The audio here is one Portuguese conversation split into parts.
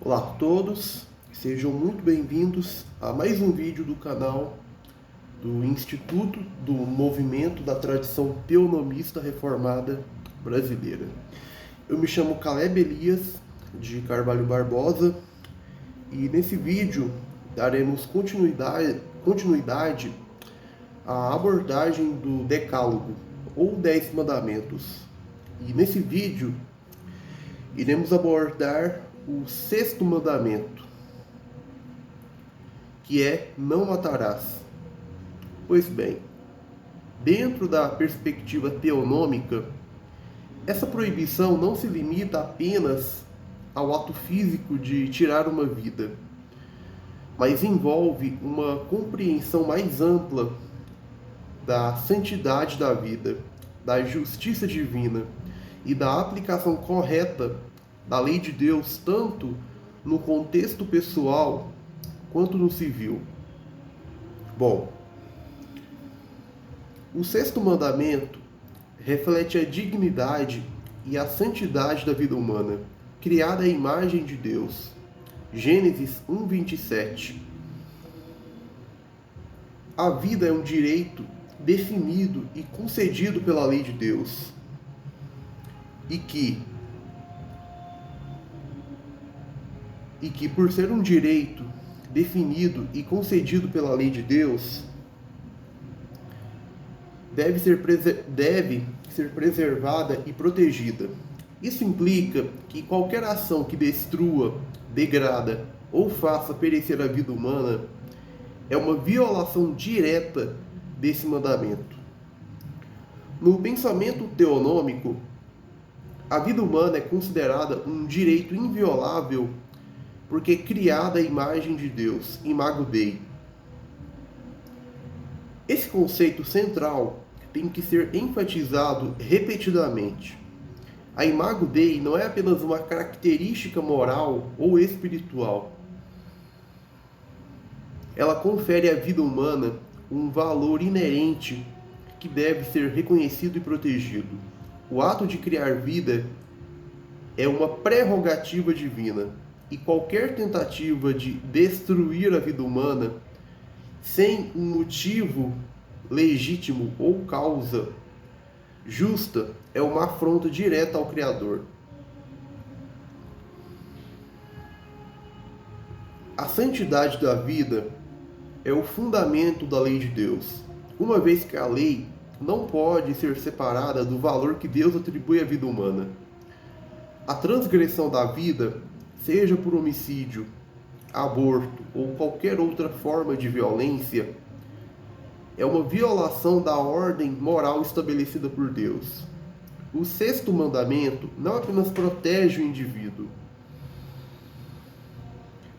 Olá a todos, sejam muito bem-vindos a mais um vídeo do canal do Instituto do Movimento da Tradição Teonomista Reformada Brasileira. Eu me chamo Caleb Elias de Carvalho Barbosa e nesse vídeo daremos continuidade à abordagem do Decálogo ou 10 Mandamentos. E nesse vídeo iremos abordar o sexto mandamento, que é não matarás. Pois bem, dentro da perspectiva teonômica, essa proibição não se limita apenas ao ato físico de tirar uma vida, mas envolve uma compreensão mais ampla da santidade da vida, da justiça divina e da aplicação correta da lei de Deus, tanto no contexto pessoal quanto no civil. Bom, o sexto mandamento reflete a dignidade e a santidade da vida humana, criada à imagem de Deus. Gênesis 1:27. A vida é um direito definido e concedido pela lei de Deus, e que por ser um direito definido e concedido pela lei de Deus, deve ser preservada e protegida. Isso implica que qualquer ação que destrua, degrada ou faça perecer a vida humana é uma violação direta desse mandamento. No pensamento teonômico, a vida humana é considerada um direito inviolável porque criada à imagem de Deus, imago Dei. Esse conceito central tem que ser enfatizado repetidamente. A imago Dei não é apenas uma característica moral ou espiritual. Ela confere à vida humana um valor inerente que deve ser reconhecido e protegido. O ato de criar vida é uma prerrogativa divina. E qualquer tentativa de destruir a vida humana sem um motivo legítimo ou causa justa é uma afronta direta ao Criador. A santidade da vida é o fundamento da lei de Deus, uma vez que a lei não pode ser separada do valor que Deus atribui à vida humana. A transgressão da vida, seja por homicídio, aborto ou qualquer outra forma de violência, é uma violação da ordem moral estabelecida por Deus. O sexto mandamento não apenas protege o indivíduo,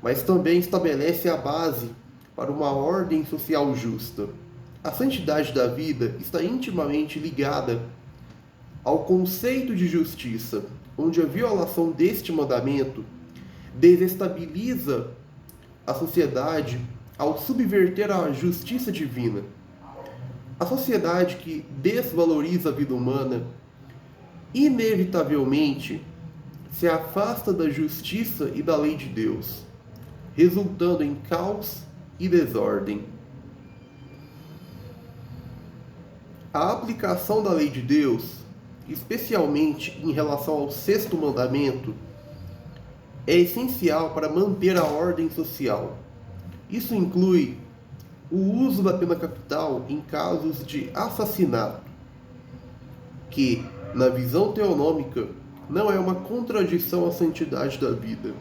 mas também estabelece a base para uma ordem social justa. A santidade da vida está intimamente ligada ao conceito de justiça, onde a violação deste mandamento desestabiliza a sociedade ao subverter a justiça divina. A sociedade que desvaloriza a vida humana inevitavelmente se afasta da justiça e da lei de Deus, resultando em caos e desordem. A aplicação da lei de Deus, especialmente em relação ao sexto mandamento, é essencial para manter a ordem social. Isso inclui o uso da pena capital em casos de assassinato, que, na visão teonômica, não é uma contradição à santidade da vida,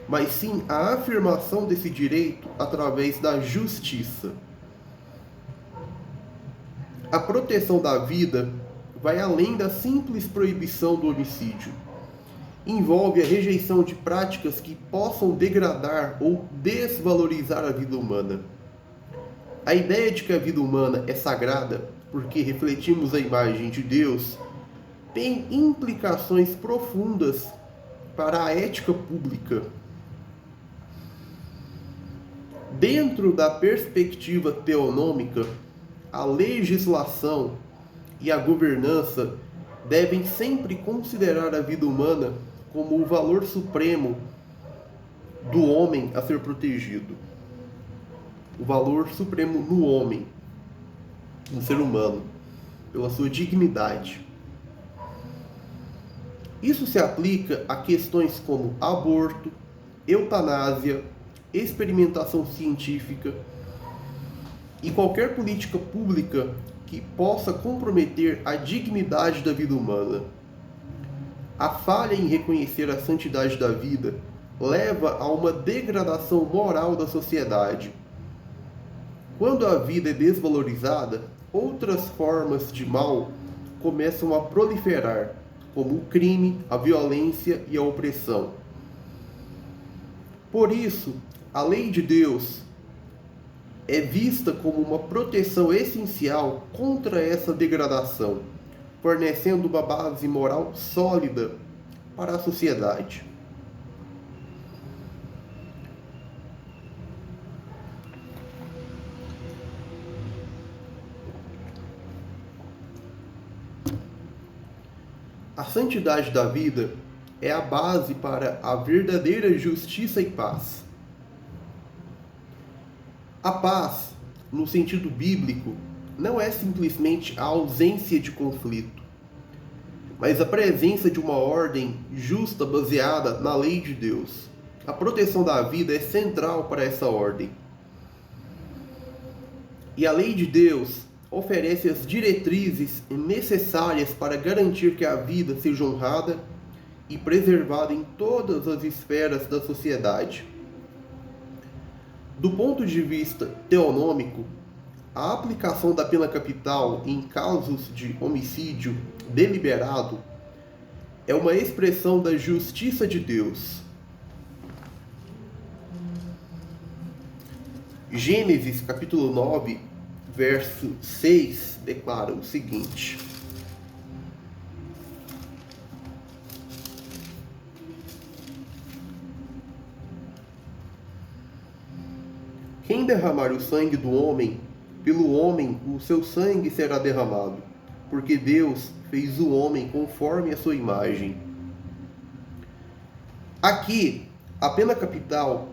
mas sim a afirmação desse direito através da justiça. A proteção da vida vai além da simples proibição do homicídio. Envolve a rejeição de práticas que possam degradar ou desvalorizar a vida humana. A ideia de que a vida humana é sagrada porque refletimos a imagem de Deus tem implicações profundas para a ética pública. Dentro da perspectiva teonômica, a legislação e a governança devem sempre considerar a vida humana como o valor supremo do homem a ser protegido. O valor supremo no homem, no ser humano, pela sua dignidade. Isso se aplica a questões como aborto, eutanásia, experimentação científica e qualquer política pública que possa comprometer a dignidade da vida humana. A falha em reconhecer a santidade da vida leva a uma degradação moral da sociedade. Quando a vida é desvalorizada, outras formas de mal começam a proliferar, como o crime, a violência e a opressão. Por isso, a lei de Deus é vista como uma proteção essencial contra essa degradação, fornecendo uma base moral sólida para a sociedade. A santidade da vida é a base para a verdadeira justiça e paz. A paz, no sentido bíblico, não é simplesmente a ausência de conflito, mas a presença de uma ordem justa baseada na lei de Deus. A proteção da vida é central para essa ordem. E a lei de Deus oferece as diretrizes necessárias para garantir que a vida seja honrada e preservada em todas as esferas da sociedade. Do ponto de vista teonômico, a aplicação da pena capital em casos de homicídio deliberado é uma expressão da justiça de Deus. Gênesis capítulo 9, verso 6, declara o seguinte: quem derramar o sangue do homem, pelo homem o seu sangue será derramado, porque Deus fez o homem conforme a sua imagem. Aqui, a pena capital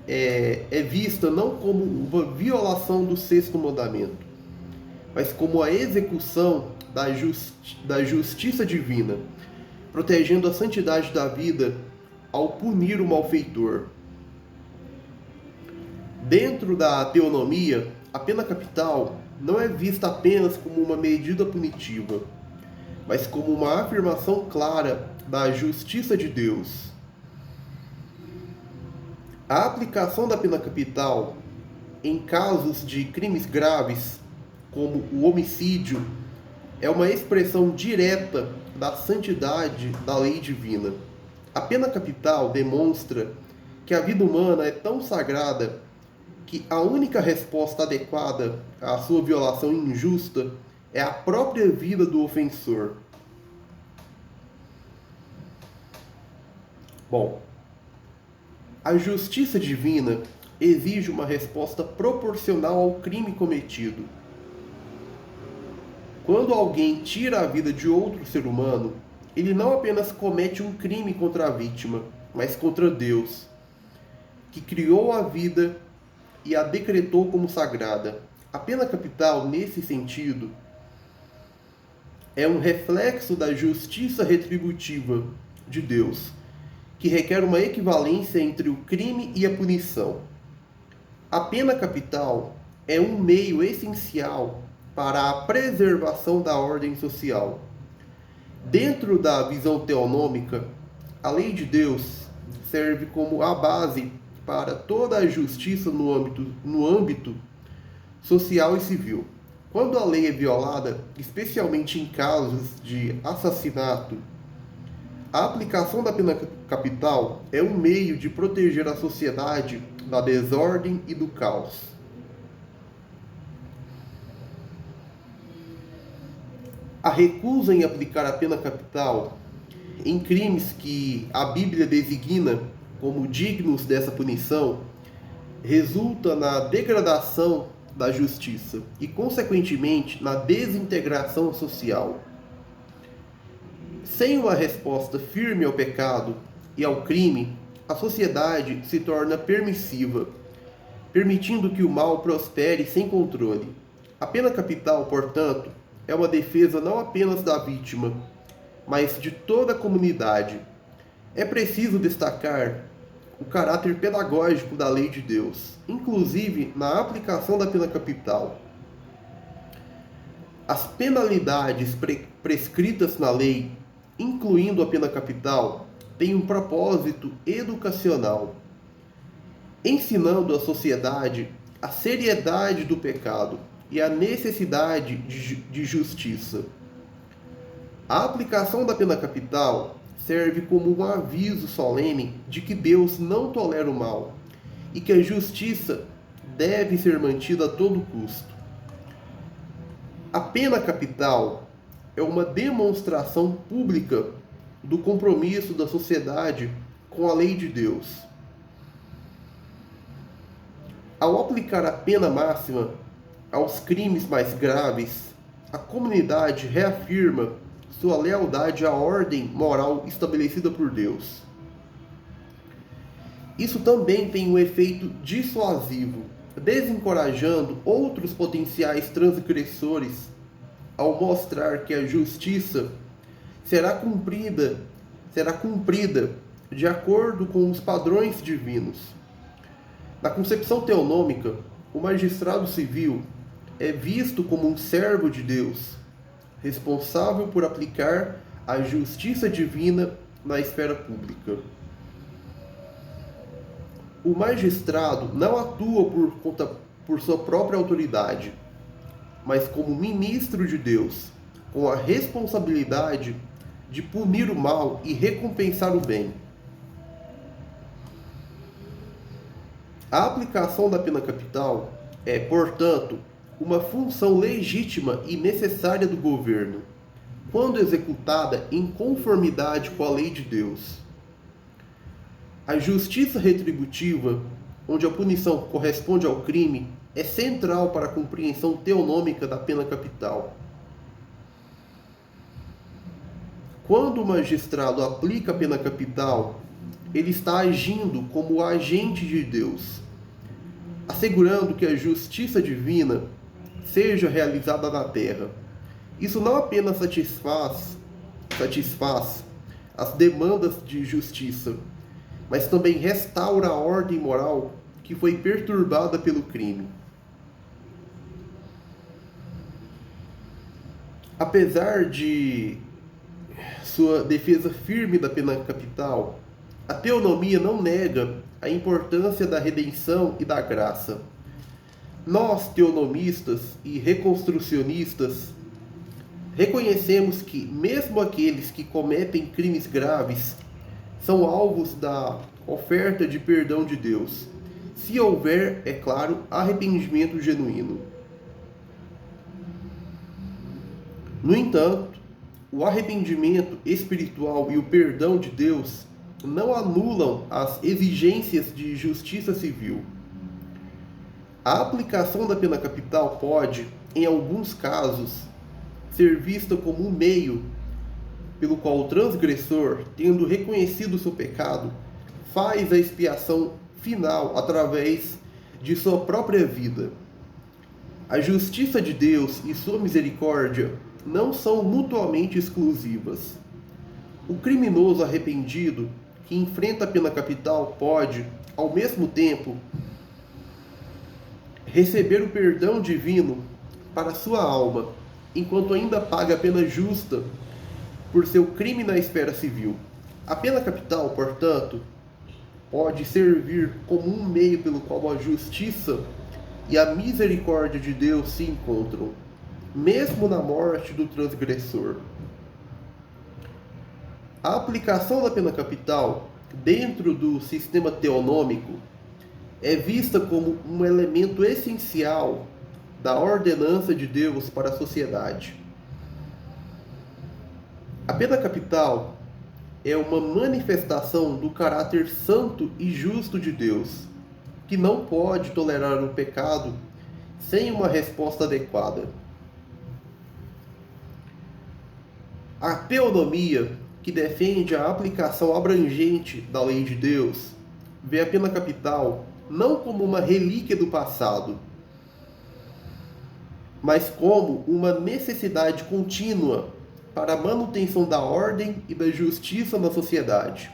é vista não como uma violação do sexto mandamento, mas como a execução da justiça divina, protegendo a santidade da vida ao punir o malfeitor. Dentro da teonomia, a pena capital não é vista apenas como uma medida punitiva, mas como uma afirmação clara da justiça de Deus. A aplicação da pena capital em casos de crimes graves, como o homicídio, é uma expressão direta da santidade da lei divina. A pena capital demonstra que a vida humana é tão sagrada que a única resposta adequada à sua violação injusta é a própria vida do ofensor. Bom, a justiça divina exige uma resposta proporcional ao crime cometido. Quando alguém tira a vida de outro ser humano, ele não apenas comete um crime contra a vítima, mas contra Deus, que criou a vida e a decretou como sagrada. A pena capital, nesse sentido, é um reflexo da justiça retributiva de Deus, que requer uma equivalência entre o crime e a punição. A pena capital é um meio essencial para a preservação da ordem social. Dentro da visão teonômica, a lei de Deus serve como a base para toda a justiça no âmbito social e civil. Quando a lei é violada, especialmente em casos de assassinato, a aplicação da pena capital é um meio de proteger a sociedade da desordem e do caos. A recusa em aplicar a pena capital em crimes que a Bíblia designa como dignos dessa punição resulta na degradação da justiça e, consequentemente, na desintegração social. Sem uma resposta firme ao pecado e ao crime, a sociedade se torna permissiva, permitindo que o mal prospere sem controle. A pena capital, portanto, é uma defesa não apenas da vítima, mas de toda a comunidade. É preciso destacar o caráter pedagógico da lei de Deus, inclusive na aplicação da pena capital. As penalidades prescritas na lei, incluindo a pena capital, têm um propósito educacional, ensinando à sociedade a seriedade do pecado e a necessidade de justiça. A aplicação da pena capital serve como um aviso solene de que Deus não tolera o mal e que a justiça deve ser mantida a todo custo. A pena capital é uma demonstração pública do compromisso da sociedade com a lei de Deus. Ao aplicar a pena máxima aos crimes mais graves, a comunidade reafirma sua lealdade à ordem moral estabelecida por Deus. Isso também tem um efeito dissuasivo, desencorajando outros potenciais transgressores ao mostrar que a justiça será cumprida de acordo com os padrões divinos. Na concepção teonômica, o magistrado civil é visto como um servo de Deus, responsável por aplicar a justiça divina na esfera pública. O magistrado não atua por sua própria autoridade, mas como ministro de Deus, com a responsabilidade de punir o mal e recompensar o bem. A aplicação da pena capital é, portanto, uma função legítima e necessária do governo, quando executada em conformidade com a lei de Deus. A justiça retributiva, onde a punição corresponde ao crime, é central para a compreensão teonômica da pena capital. Quando o magistrado aplica a pena capital, ele está agindo como agente de Deus, assegurando que a justiça divina seja realizada na terra. Isso não apenas satisfaz as demandas de justiça, mas também restaura a ordem moral que foi perturbada pelo crime. Apesar de sua defesa firme da pena capital, a teonomia não nega a importância da redenção e da graça. Nós, teonomistas e reconstrucionistas, reconhecemos que, mesmo aqueles que cometem crimes graves, são alvos da oferta de perdão de Deus, se houver, é claro, arrependimento genuíno. No entanto, o arrependimento espiritual e o perdão de Deus não anulam as exigências de justiça civil. A aplicação da pena capital pode, em alguns casos, ser vista como um meio pelo qual o transgressor, tendo reconhecido seu pecado, faz a expiação final através de sua própria vida. A justiça de Deus e sua misericórdia não são mutuamente exclusivas. O criminoso arrependido que enfrenta a pena capital pode, ao mesmo tempo, receber o perdão divino para sua alma, enquanto ainda paga a pena justa por seu crime na esfera civil. A pena capital, portanto, pode servir como um meio pelo qual a justiça e a misericórdia de Deus se encontram, mesmo na morte do transgressor. A aplicação da pena capital dentro do sistema teonômico é vista como um elemento essencial da ordenança de Deus para a sociedade. A pena capital é uma manifestação do caráter santo e justo de Deus, que não pode tolerar o pecado sem uma resposta adequada. A teonomia que defende a aplicação abrangente da lei de Deus, vê a pena capital não como uma relíquia do passado, mas como uma necessidade contínua para a manutenção da ordem e da justiça na sociedade.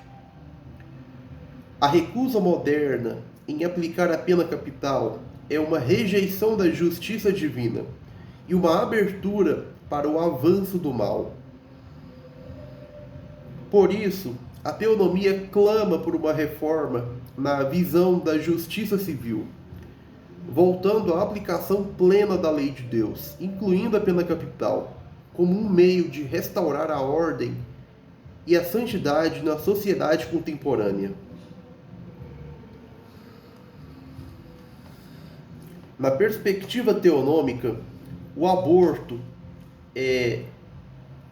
A recusa moderna em aplicar a pena capital é uma rejeição da justiça divina e uma abertura para o avanço do mal. Por isso, a teonomia clama por uma reforma na visão da justiça civil, voltando à aplicação plena da lei de Deus, incluindo a pena capital, como um meio de restaurar a ordem e a santidade na sociedade contemporânea. Na perspectiva teonômica, o aborto é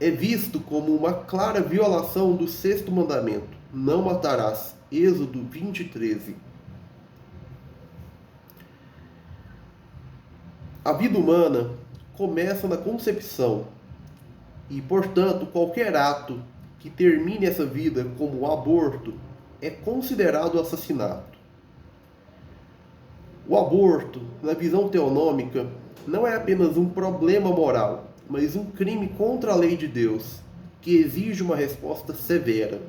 visto como uma clara violação do sexto mandamento: não matarás. Êxodo 20:13. A vida humana começa na concepção e, portanto, qualquer ato que termine essa vida como o aborto é considerado assassinato. O aborto, na visão teonômica, não é apenas um problema moral, mas um crime contra a lei de Deus, que exige uma resposta severa.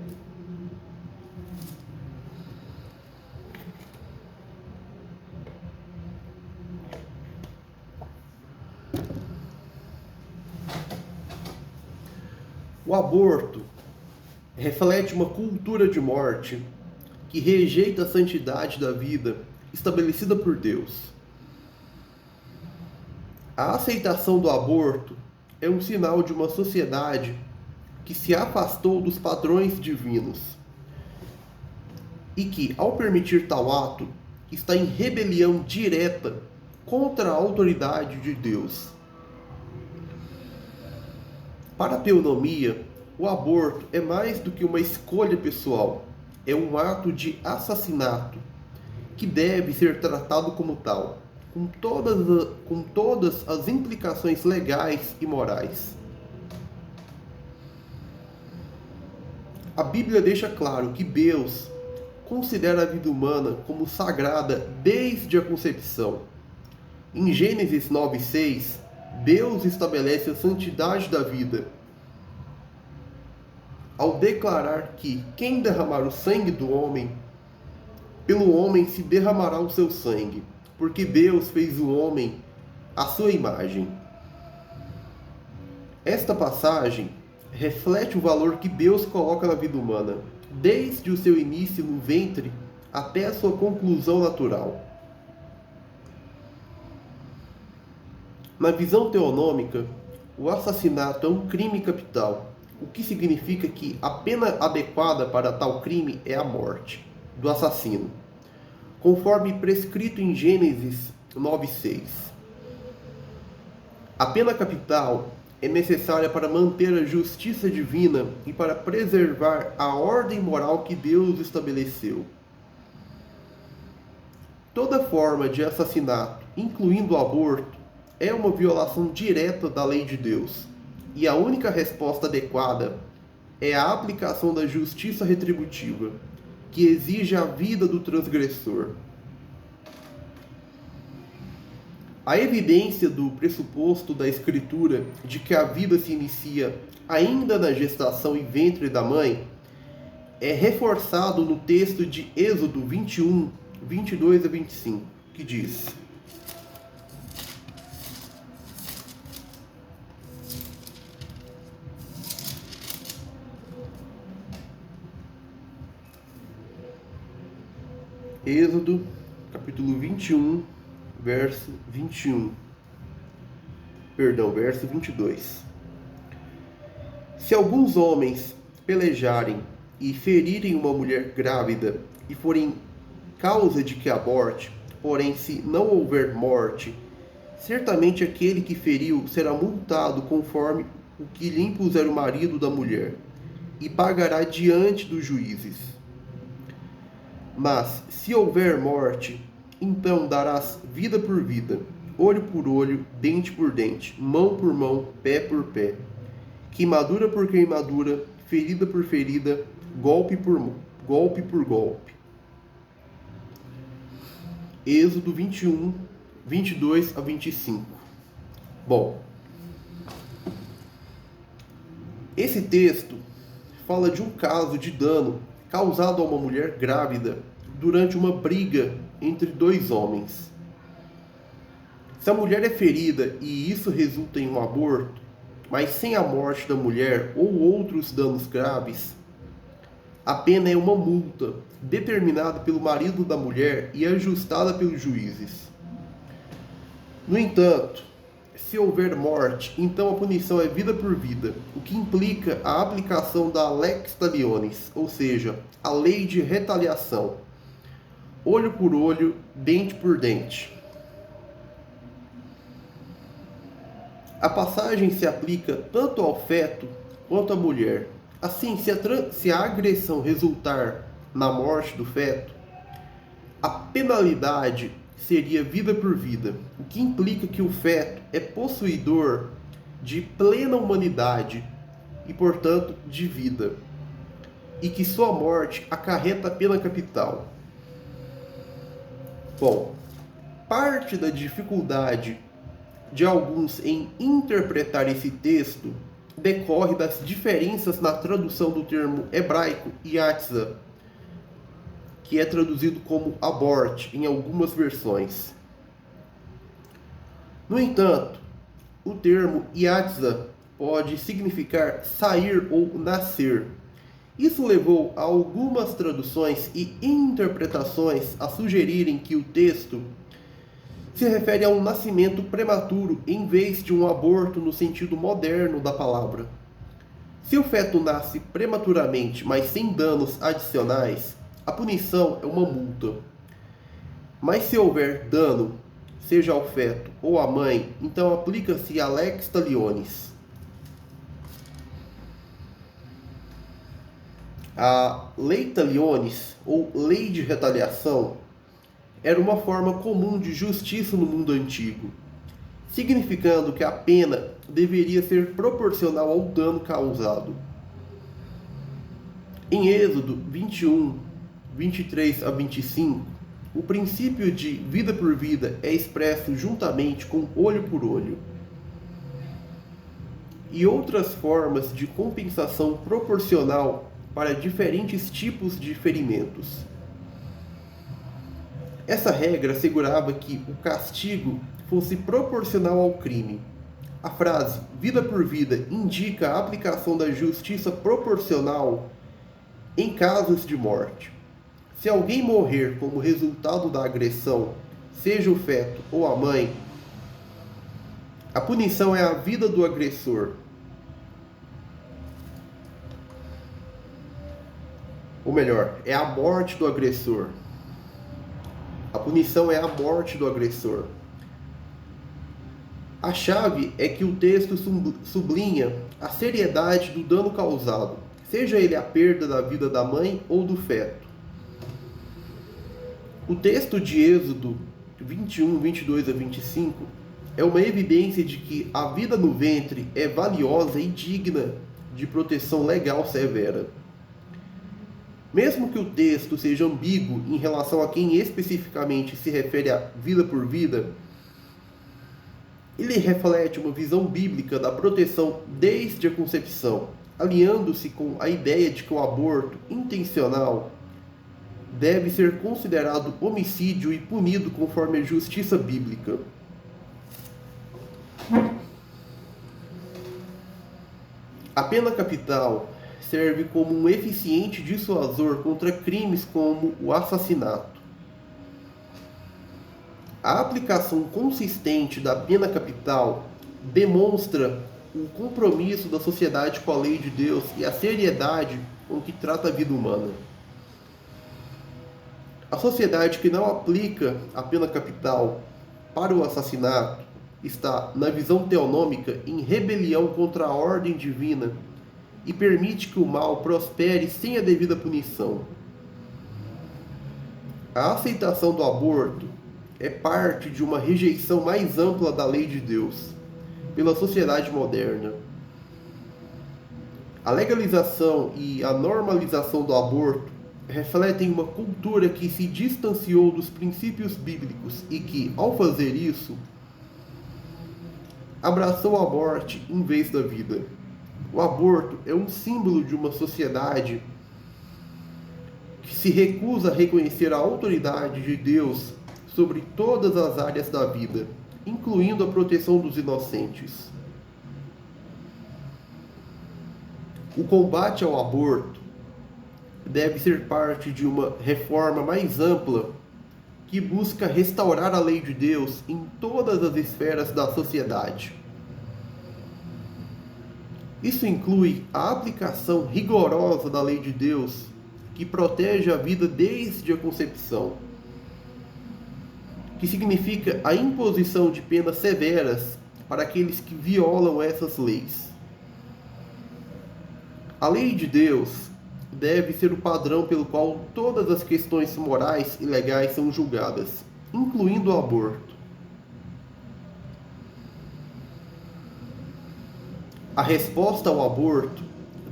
O aborto reflete uma cultura de morte que rejeita a santidade da vida estabelecida por Deus. A aceitação do aborto é um sinal de uma sociedade que se afastou dos padrões divinos e que, ao permitir tal ato, está em rebelião direta contra a autoridade de Deus. Para a teonomia, o aborto é mais do que uma escolha pessoal, é um ato de assassinato que deve ser tratado como tal, com todas as implicações legais e morais. A Bíblia deixa claro que Deus considera a vida humana como sagrada desde a concepção. Em Gênesis 9:6, Deus estabelece a santidade da vida ao declarar que quem derramar o sangue do homem, pelo homem se derramará o seu sangue, porque Deus fez o homem à sua imagem. Esta passagem reflete o valor que Deus coloca na vida humana, desde o seu início no ventre até a sua conclusão natural. Na visão teonômica, o assassinato é um crime capital, o que significa que a pena adequada para tal crime é a morte do assassino, conforme prescrito em Gênesis 9:6. A pena capital é necessária para manter a justiça divina e para preservar a ordem moral que Deus estabeleceu. Toda forma de assassinato, incluindo o aborto, é uma violação direta da lei de Deus, e a única resposta adequada é a aplicação da justiça retributiva, que exige a vida do transgressor. A evidência do pressuposto da Escritura de que a vida se inicia ainda na gestação e ventre da mãe é reforçado no texto de Êxodo 21, 22 a 25, que diz: Êxodo, capítulo 21, verso 22. Se alguns homens pelejarem e ferirem uma mulher grávida e forem causa de que aborte, porém se não houver morte, certamente aquele que feriu será multado conforme o que lhe impuser o marido da mulher, e pagará diante dos juízes. Mas, se houver morte, então darás vida por vida, olho por olho, dente por dente, mão por mão, pé por pé, queimadura por queimadura, ferida por ferida, golpe por golpe. Êxodo 21, 22 a 25. Bom, esse texto fala de um caso de dano causado a uma mulher grávida durante uma briga entre dois homens. Se a mulher é ferida e isso resulta em um aborto, mas sem a morte da mulher ou outros danos graves, a pena é uma multa determinada pelo marido da mulher e ajustada pelos juízes. No entanto, se houver morte, então a punição é vida por vida, o que implica a aplicação da lex talionis, ou seja, a lei de retaliação, olho por olho, dente por dente. A passagem se aplica tanto ao feto quanto à mulher. Assim, se a agressão resultar na morte do feto, a penalidade seria vida por vida, o que implica que o feto é possuidor de plena humanidade e, portanto, de vida, e que sua morte acarreta a pena capital. Bom, parte da dificuldade de alguns em interpretar esse texto decorre das diferenças na tradução do termo hebraico yatzah, que é traduzido como abort em algumas versões. No entanto, o termo yatzah pode significar sair ou nascer. Isso levou a algumas traduções e interpretações a sugerirem que o texto se refere a um nascimento prematuro em vez de um aborto no sentido moderno da palavra. Se o feto nasce prematuramente, mas sem danos adicionais, a punição é uma multa. Mas se houver dano, seja ao feto ou à mãe, então aplica-se a lex talionis. A lei talionis, ou lei de retaliação, era uma forma comum de justiça no mundo antigo, significando que a pena deveria ser proporcional ao dano causado. Em Êxodo 21, 23 a 25, o princípio de vida por vida é expresso juntamente com olho por olho. E outras formas de compensação proporcional para diferentes tipos de ferimentos. Essa regra assegurava que o castigo fosse proporcional ao crime. A frase vida por vida indica a aplicação da justiça proporcional em casos de morte. Se alguém morrer como resultado da agressão, seja o feto ou a mãe, a punição é a vida do agressor. Ou melhor, é a morte do agressor. A punição é a morte do agressor. A chave é que o texto sublinha a seriedade do dano causado, seja ele a perda da vida da mãe ou do feto. O texto de Êxodo 21, 22 a 25 é uma evidência de que a vida no ventre é valiosa e digna de proteção legal severa. Mesmo que o texto seja ambíguo em relação a quem especificamente se refere a vida por vida, ele reflete uma visão bíblica da proteção desde a concepção, alinhando-se com a ideia de que o aborto intencional deve ser considerado homicídio e punido conforme a justiça bíblica. A pena capital serve como um eficiente dissuasor contra crimes como o assassinato. A aplicação consistente da pena capital demonstra o compromisso da sociedade com a lei de Deus e a seriedade com que trata a vida humana. A sociedade que não aplica a pena capital para o assassinato está, na visão teonômica, em rebelião contra a ordem divina e permite que o mal prospere sem a devida punição. A aceitação do aborto é parte de uma rejeição mais ampla da lei de Deus pela sociedade moderna. A legalização e a normalização do aborto refletem uma cultura que se distanciou dos princípios bíblicos e que, ao fazer isso, abraçou a morte em vez da vida. O aborto é um símbolo de uma sociedade que se recusa a reconhecer a autoridade de Deus sobre todas as áreas da vida, incluindo a proteção dos inocentes. O combate ao aborto deve ser parte de uma reforma mais ampla que busca restaurar a lei de Deus em todas as esferas da sociedade. Isso inclui a aplicação rigorosa da lei de Deus, que protege a vida desde a concepção, que significa a imposição de penas severas para aqueles que violam essas leis. A lei de Deus deve ser o padrão pelo qual todas as questões morais e legais são julgadas, incluindo o aborto. A resposta ao aborto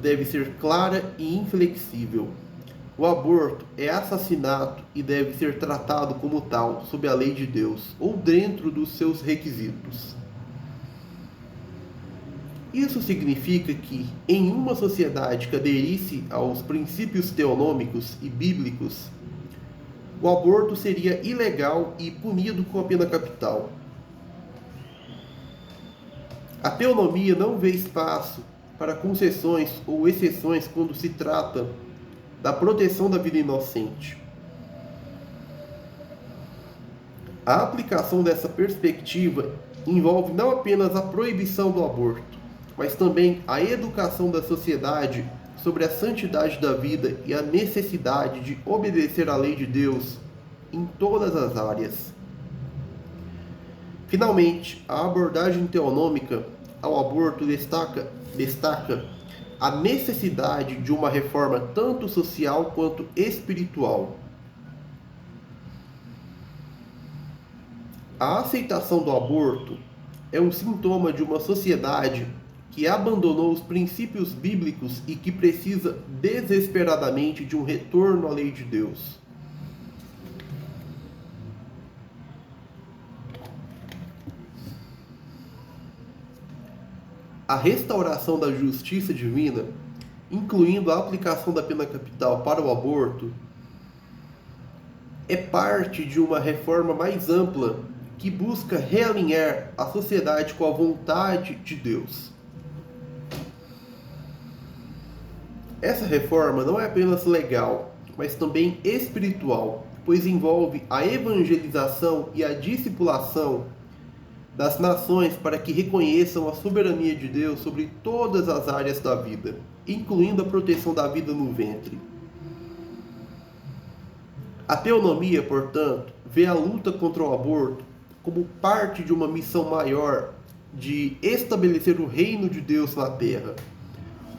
deve ser clara e inflexível. O aborto é assassinato e deve ser tratado como tal, sob a lei de Deus, ou dentro dos seus requisitos. Isso significa que, em uma sociedade que aderisse aos princípios teonômicos e bíblicos, o aborto seria ilegal e punido com a pena capital. A teonomia não vê espaço para concessões ou exceções quando se trata da proteção da vida inocente. A aplicação dessa perspectiva envolve não apenas a proibição do aborto, mas também a educação da sociedade sobre a santidade da vida e a necessidade de obedecer à lei de Deus em todas as áreas. Finalmente, a abordagem teonômica ao aborto destaca a necessidade de uma reforma tanto social quanto espiritual. A aceitação do aborto é um sintoma de uma sociedade que abandonou os princípios bíblicos e que precisa desesperadamente de um retorno à lei de Deus. A restauração da justiça divina, incluindo a aplicação da pena capital para o aborto, é parte de uma reforma mais ampla que busca realinhar a sociedade com a vontade de Deus. Essa reforma não é apenas legal, mas também espiritual, pois envolve a evangelização e a discipulação das nações para que reconheçam a soberania de Deus sobre todas as áreas da vida, incluindo a proteção da vida no ventre. A teonomia, portanto, vê a luta contra o aborto como parte de uma missão maior de estabelecer o reino de Deus na terra,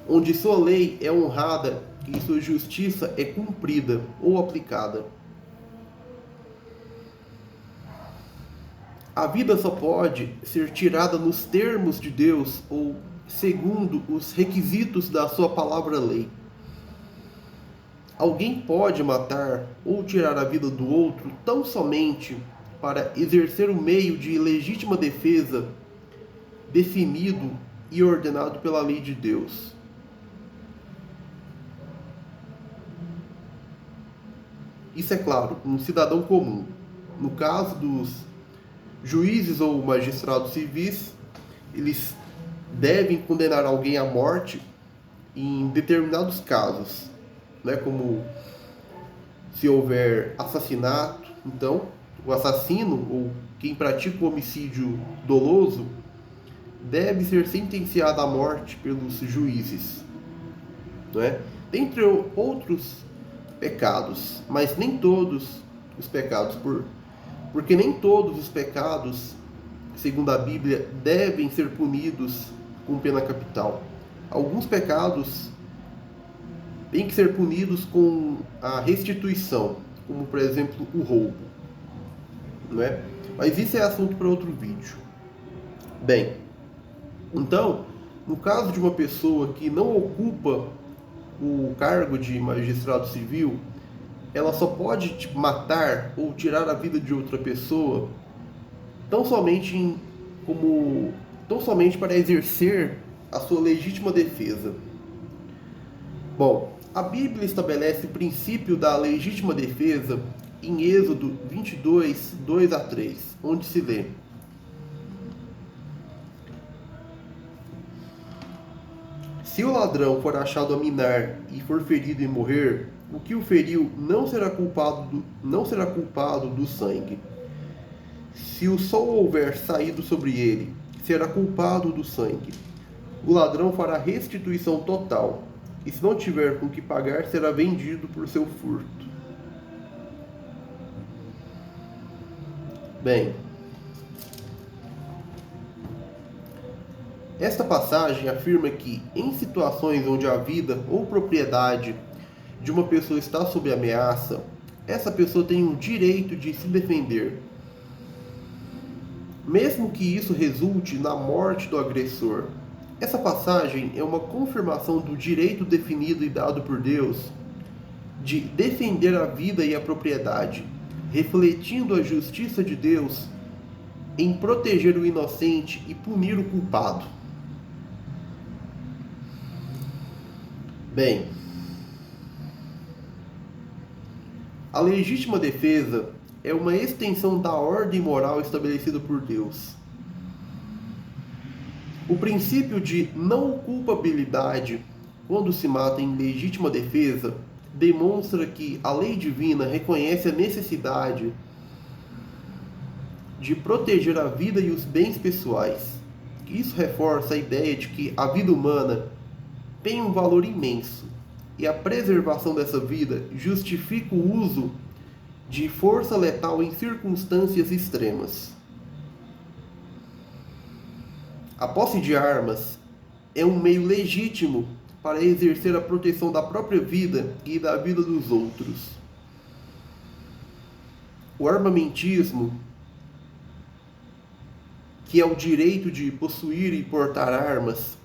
onde sua lei é honrada e sua justiça é cumprida ou aplicada. A vida só pode ser tirada nos termos de Deus ou segundo os requisitos da sua palavra-lei. Alguém pode matar ou tirar a vida do outro tão somente para exercer o meio de legítima defesa definido e ordenado pela lei de Deus. Isso é claro, um cidadão comum. No caso dos juízes ou magistrados civis, eles devem condenar alguém à morte em determinados casos, né? Como se houver assassinato, então o assassino ou quem pratica o homicídio doloso deve ser sentenciado à morte pelos juízes, né? Dentre outros pecados, mas nem todos os pecados, porque nem todos os pecados, segundo a Bíblia, devem ser punidos com pena capital. Alguns pecados têm que ser punidos com a restituição, como por exemplo o roubo, não é? Mas isso é assunto para outro vídeo. Bem, então No caso de uma pessoa que não ocupa o cargo de magistrado civil, ela só pode matar ou tirar a vida de outra pessoa tão somente tão somente para exercer a sua legítima defesa. Bom, a Bíblia estabelece o princípio da legítima defesa em Êxodo 22, 2 a 3, onde se lê: Se o ladrão for achado a minar e for ferido e morrer, o que o feriu não será culpado do sangue. Se o sol houver saído sobre ele, será culpado do sangue. O ladrão fará restituição total, e se não tiver com que pagar, será vendido por seu furto. Bem, esta passagem afirma que, em situações onde a vida ou propriedade de uma pessoa está sob ameaça, essa pessoa tem o direito de se defender, mesmo que isso resulte na morte do agressor. Essa passagem é uma confirmação do direito definido e dado por Deus de defender a vida e a propriedade, refletindo a justiça de Deus em proteger o inocente e punir o culpado. Bem, a legítima defesa é uma extensão da ordem moral estabelecida por Deus. O princípio de não culpabilidade, quando se mata em legítima defesa, demonstra que a lei divina reconhece a necessidade de proteger a vida e os bens pessoais. Isso reforça a ideia de que a vida humana tem um valor imenso e a preservação dessa vida justifica o uso de força letal em circunstâncias extremas. A posse de armas é um meio legítimo para exercer a proteção da própria vida e da vida dos outros. O armamentismo, que é o direito de possuir e portar armas,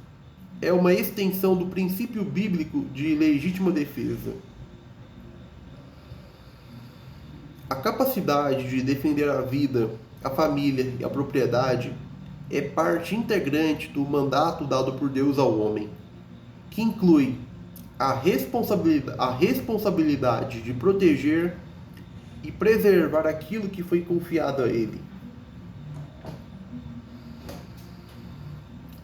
é uma extensão do princípio bíblico de legítima defesa. A capacidade de defender a vida, a família e a propriedade é parte integrante do mandato dado por Deus ao homem, que inclui a responsabilidade de proteger e preservar aquilo que foi confiado a ele.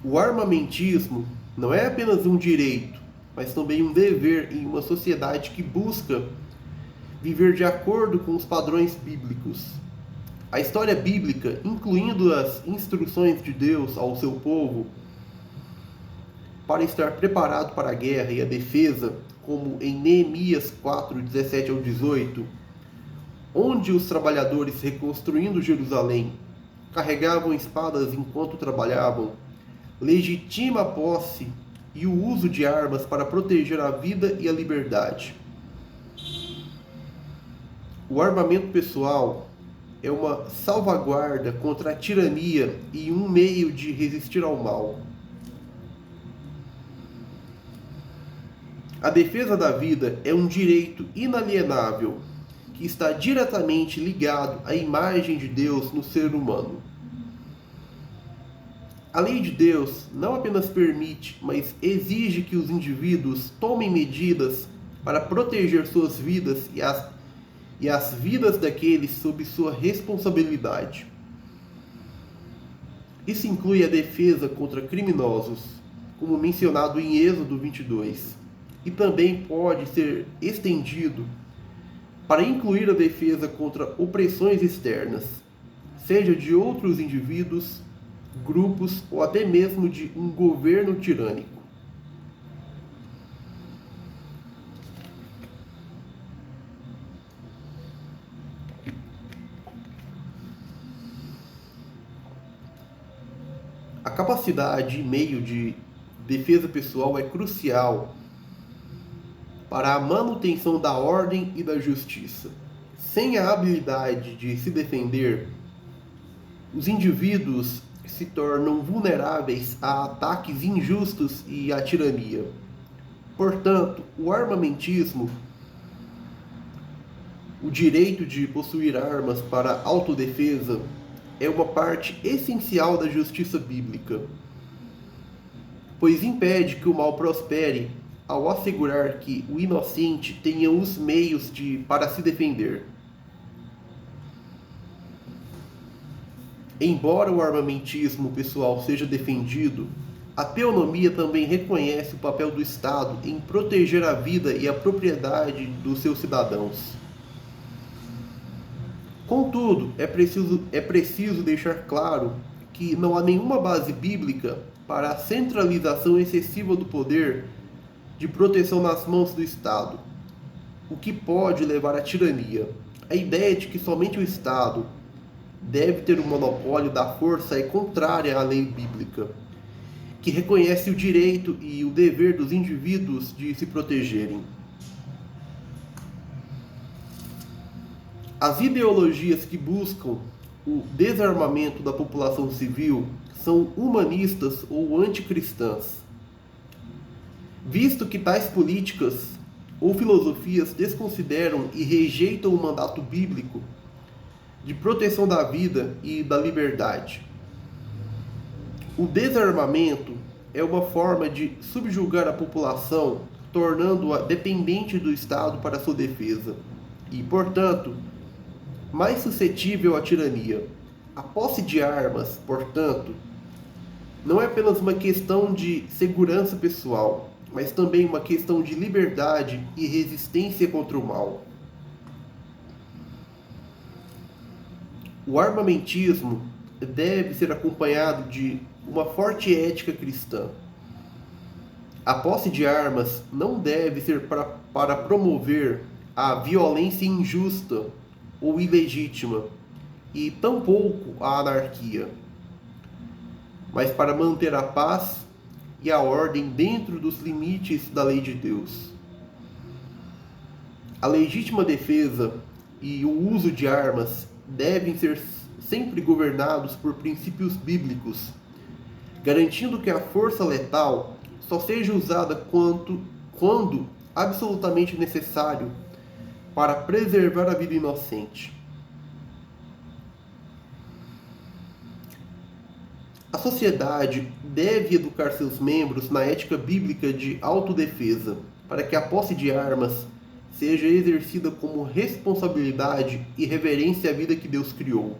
O armamentismo não é apenas um direito, mas também um dever em uma sociedade que busca viver de acordo com os padrões bíblicos. A história bíblica, incluindo as instruções de Deus ao seu povo para estar preparado para a guerra e a defesa, como em Neemias 4, 17 ao 18, onde os trabalhadores reconstruindo Jerusalém carregavam espadas enquanto trabalhavam, legitima a posse e o uso de armas para proteger a vida e a liberdade. O armamento pessoal é uma salvaguarda contra a tirania e um meio de resistir ao mal. A defesa da vida é um direito inalienável que está diretamente ligado à imagem de Deus no ser humano. A lei de Deus não apenas permite, mas exige que os indivíduos tomem medidas para proteger suas vidas e as vidas daqueles sob sua responsabilidade. Isso inclui a defesa contra criminosos, como mencionado em Êxodo 22, e também pode ser estendido para incluir a defesa contra opressões externas, seja de outros indivíduos, grupos ou até mesmo de um governo tirânico. A capacidade e meio de defesa pessoal é crucial para a manutenção da ordem e da justiça. Sem a habilidade de se defender, os indivíduos se tornam vulneráveis a ataques injustos e à tirania. Portanto, o armamentismo, o direito de possuir armas para autodefesa, é uma parte essencial da justiça bíblica, pois impede que o mal prospere ao assegurar que o inocente tenha os meios para se defender. Embora o armamentismo pessoal seja defendido, a teonomia também reconhece o papel do Estado em proteger a vida e a propriedade dos seus cidadãos. Contudo, é preciso deixar claro que não há nenhuma base bíblica para a centralização excessiva do poder de proteção nas mãos do Estado, o que pode levar à tirania. A ideia de que somente o Estado deve ter o monopólio da força é contrária à lei bíblica, que reconhece o direito e o dever dos indivíduos de se protegerem. As ideologias que buscam o desarmamento da população civil são humanistas ou anticristãs, visto que tais políticas ou filosofias desconsideram e rejeitam o mandato bíblico de proteção da vida e da liberdade. O desarmamento é uma forma de subjugar a população, tornando-a dependente do Estado para sua defesa e, portanto, mais suscetível à tirania. A posse de armas, portanto, não é apenas uma questão de segurança pessoal, mas também uma questão de liberdade e resistência contra o mal. O armamentismo deve ser acompanhado de uma forte ética cristã. A posse de armas não deve ser para promover a violência injusta ou ilegítima, e tampouco a anarquia, mas para manter a paz e a ordem dentro dos limites da lei de Deus. A legítima defesa e o uso de armas devem ser sempre governados por princípios bíblicos, garantindo que a força letal só seja usada quando absolutamente necessário para preservar a vida inocente. A sociedade deve educar seus membros na ética bíblica de autodefesa, para que a posse de armas seja exercida como responsabilidade e reverência à vida que Deus criou.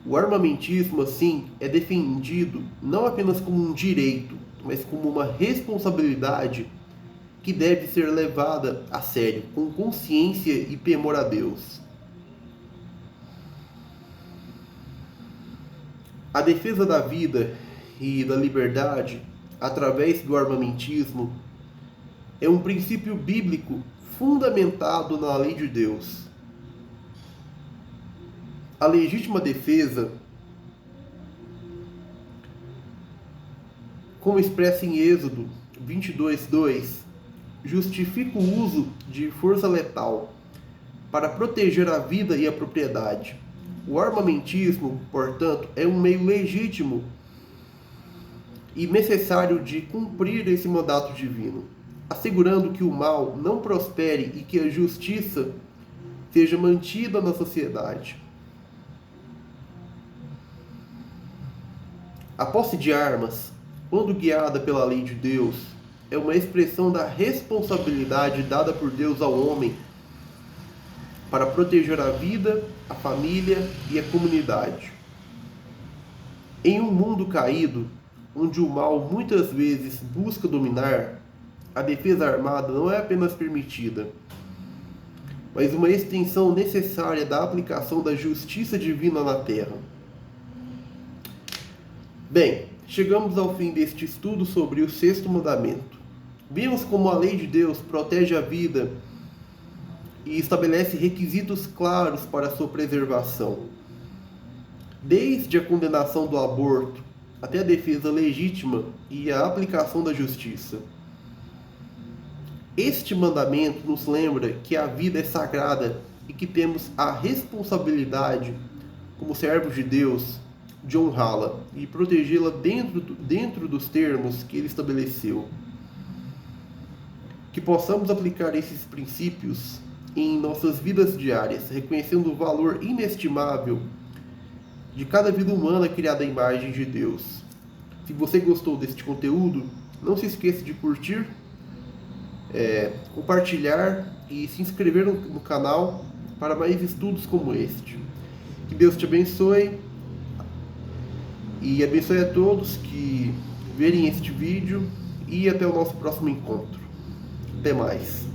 O armamentismo, assim, é defendido não apenas como um direito, mas como uma responsabilidade que deve ser levada a sério, com consciência e temor a Deus. A defesa da vida e da liberdade, através do armamentismo, é um princípio bíblico fundamentado na lei de Deus. A legítima defesa, como expressa em Êxodo 22:2, justifica o uso de força letal para proteger a vida e a propriedade. O armamentismo, portanto, é um meio legítimo e necessário de cumprir esse mandato divino, assegurando que o mal não prospere e que a justiça seja mantida na sociedade. A posse de armas, quando guiada pela lei de Deus, é uma expressão da responsabilidade dada por Deus ao homem para proteger a vida, a família e a comunidade. Em um mundo caído, onde o mal muitas vezes busca dominar, a defesa armada não é apenas permitida, mas uma extensão necessária da aplicação da justiça divina na terra. Bem, chegamos ao fim deste estudo sobre o sexto mandamento. Vimos como a lei de Deus protege a vida e estabelece requisitos claros para a sua preservação. Desde a condenação do aborto até a defesa legítima e a aplicação da justiça. Este mandamento nos lembra que a vida é sagrada e que temos a responsabilidade, como servos de Deus, de honrá-la e protegê-la dentro dos termos que ele estabeleceu. Que possamos aplicar esses princípios em nossas vidas diárias, reconhecendo o valor inestimável de cada vida humana criada à imagem de Deus. Se você gostou deste conteúdo, não se esqueça de curtir, compartilhar e se inscrever no canal para mais estudos como este. Que Deus te abençoe e abençoe a todos que verem este vídeo e até o nosso próximo encontro. Até mais.